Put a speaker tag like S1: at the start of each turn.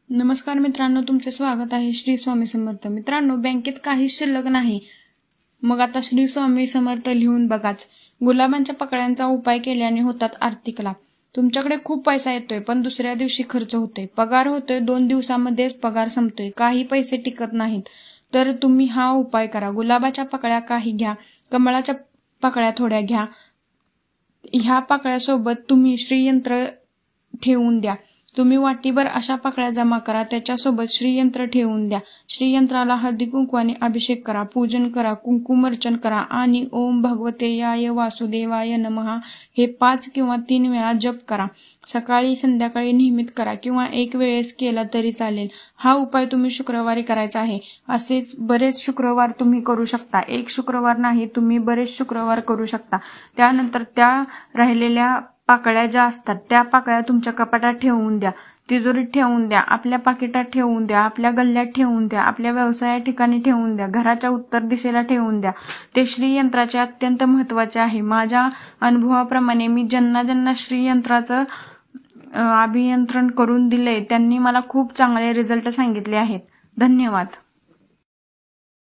S1: नमस्कार मित्रांनो, तुमचे स्वागत आहे श्री स्वामी समर्थ. मित्रांनो, बँकेत काही शिल्लक नाही, मग आता श्री स्वामी समर्थ लिहून बघाच. गुलाबांच्या पकड्यांचा उपाय केल्याने होतात आर्थिक लाभ. तुमच्याकडे खूप पैसा येतोय पण दुसऱ्या दिवशी खर्च होतोय. पगार होतोय 2 दिवसामध्येच पगार संपतोय. काही पैसे टिकत नाहीत. तर तुम्ही हा उपाय करा. गुलाबाच्या पकड्या काही घ्या, कमळाच्या पकड्या थोड्या घ्या. ह्या पकड्यासोबत तुम्ही श्रीयंत्र ठेवून द्या. तुम्ही वाटीभर अशा पकड्या जमा करा, त्याच्यासोबत श्रीयंत्र ठेवून द्या. श्रीयंत्राला हळदी कुंकवाने अभिषेक करा, पूजन करा, कुंकुमर्चन करा आणि ओम भगवतेयाय वासुदेवाय नमः हे 5 किंवा 3 वेळा जप करा. सकाळी संध्याकाळी नियमित करा किंवा एक वेळेस केला तरी चालेल. हा उपाय तुम्ही शुक्रवारी करायचा आहे. असेच बरेच शुक्रवार तुम्ही करू शकता. एक शुक्रवार नाही, तुम्ही बरेच शुक्रवार करू शकता. त्यानंतर त्या राहिलेल्या पाकळ्या ज्या असतात त्या पाकळ्या तुमच्या कपाटात ठेवून द्या, तिजोरीत ठेवून द्या, आपल्या पाकिटात ठेवून द्या, आपल्या गल्ल्यात ठेवून द्या, आपल्या व्यवसाया ठिकाणी ठेवून द्या, घराच्या उत्तर दिशेला ठेवून द्या. ते श्रीयंत्राचे अत्यंत महत्त्वाचे आहे. माझ्या अनुभवाप्रमाणे मी ज्यांना श्रीयंत्राचं अभियंत्रण करून दिले त्यांनी मला खूप चांगले रिझल्ट सांगितले आहेत. धन्यवाद.